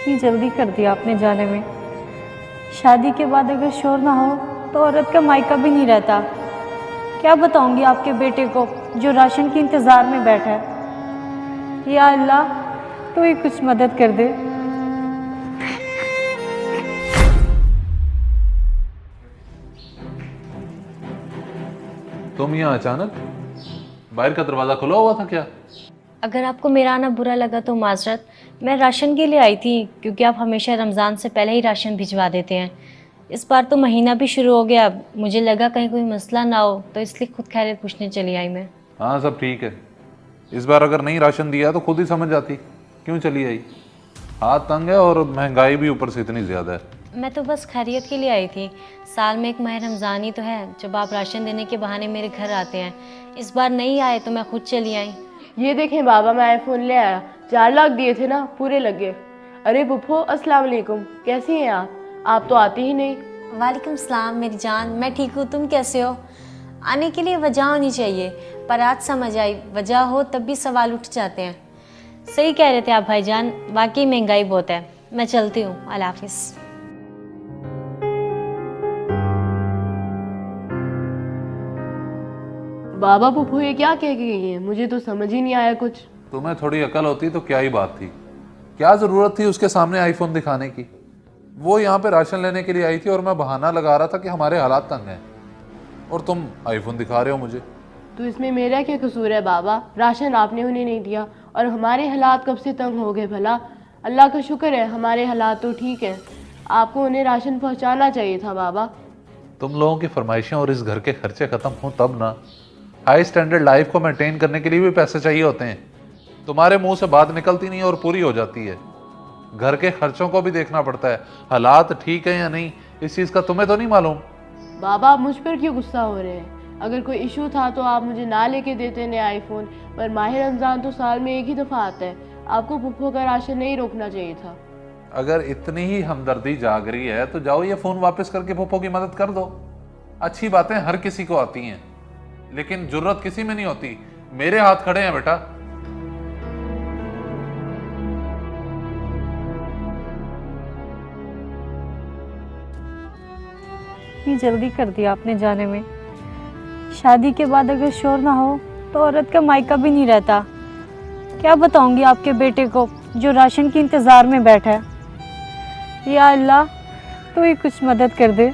इतनी जल्दी कर दिया आपने जाने में। शादी के बाद अगर शोर ना हो तो औरत का मायका भी नहीं रहता। क्या बताऊंगी आपके बेटे को जो राशन के इंतज़ार में बैठा है। या अल्लाह, तू ही कुछ मदद कर दे। तुम यहाँ अचानक? बाहर का दरवाजा खुला हुआ था क्या? अगर आपको मेरा आना बुरा लगा तो माजरत। मैं राशन के लिए आई थी क्योंकि आप हमेशा रमज़ान से पहले ही राशन भिजवा देते हैं। इस बार तो महीना भी शुरू हो गया, मुझे लगा कहीं कोई मसला ना हो, तो इसलिए खुद खैरियत पूछने चली आई मैं। हाँ, सब ठीक है। इस बार अगर नहीं राशन दिया तो खुद ही समझ जाती, क्यों चली आई। हाथ तंग है और महंगाई भी ऊपर से इतनी ज़्यादा है। मैं तो बस खैरियत के लिए आई थी। साल में एक माह रमज़ान ही तो है जब आप राशन देने के बहाने मेरे घर आते हैं। इस बार नहीं आए तो मैं खुद चली आई। ये देखें बाबा, मैं आईफोन ले आया। 4 लाख दिए थे ना, पूरे लग गए। अरे पुप्पो, अस्सलाम वालेकुम, कैसी हैं आप तो आती ही नहीं। वालेकुम सलाम मेरी जान, मैं ठीक हूँ, तुम कैसे हो? आने के लिए वजह होनी चाहिए, पर आज समझ आई वजह हो तब भी सवाल उठ जाते हैं। सही कह रहे थे आप भाईजान, वाकई महंगाई बहुत है। मैं चलती हूँ, अल्लाह हाफिज़। बाबा पुप्पो ये क्या कह के गई है? मुझे तो समझ ही नहीं आया कुछ। तुम्हें थोड़ी अकल होती तो क्या ही बात थी। क्या ज़रूरत थी उसके सामने आईफोन दिखाने की। वो यहाँ पे राशन लेने के लिए आई थी और मैं बहाना लगा रहा था कि हमारे हालात तंग हैं, और तुम आईफोन दिखा रहे हो मुझे। तो इसमें मेरा क्या कसूर है बाबा? राशन आपने उन्हें नहीं दिया और हमारे हालात कब से तंग हो गए भला? अल्लाह का शुक्र है हमारे हालात तो ठीक है। आपको उन्हें राशन पहुँचाना चाहिए था बाबा। तुम लोगों की फरमाइशें और इस घर के खर्चे ख़त्म हों तब ना। हाई स्टैंडर्ड लाइफ को मेंटेन करने के लिए भी पैसे चाहिए होते हैं। तुम्हारे मुंह से बात निकलती नहीं और पूरी हो जाती है। घर के खर्चों को भी देखना पड़ता है। हालात ठीक है या नहीं, इस चीज़ का तुम्हें तो नहीं मालूम। बाबा आप मुझ पर क्यों गुस्सा हो रहे हैं? अगर कोई इशू था तो आप मुझे ना लेके देते नए आईफोन, पर माह रमज़ान तो साल में एक ही दफ़ा आता है। आपको पुप्पो का राशन नहीं रोकना चाहिए था। अगर इतनी ही हमदर्दी जाग रही है तो जाओ ये फ़ोन वापस करके पप्पो की मदद कर दो। अच्छी बातें हर किसी को आती हैं, लेकिन जुर्रत किसी में नहीं होती। मेरे हाथ खड़े हैं बेटा। इतनी जल्दी कर दिया आपने जाने में। शादी के बाद अगर शोर ना हो तो औरत का मायका भी नहीं रहता। क्या बताऊंगी आपके बेटे को जो राशन के इंतज़ार में बैठा है। या अल्लाह, तू ही कुछ मदद कर दे।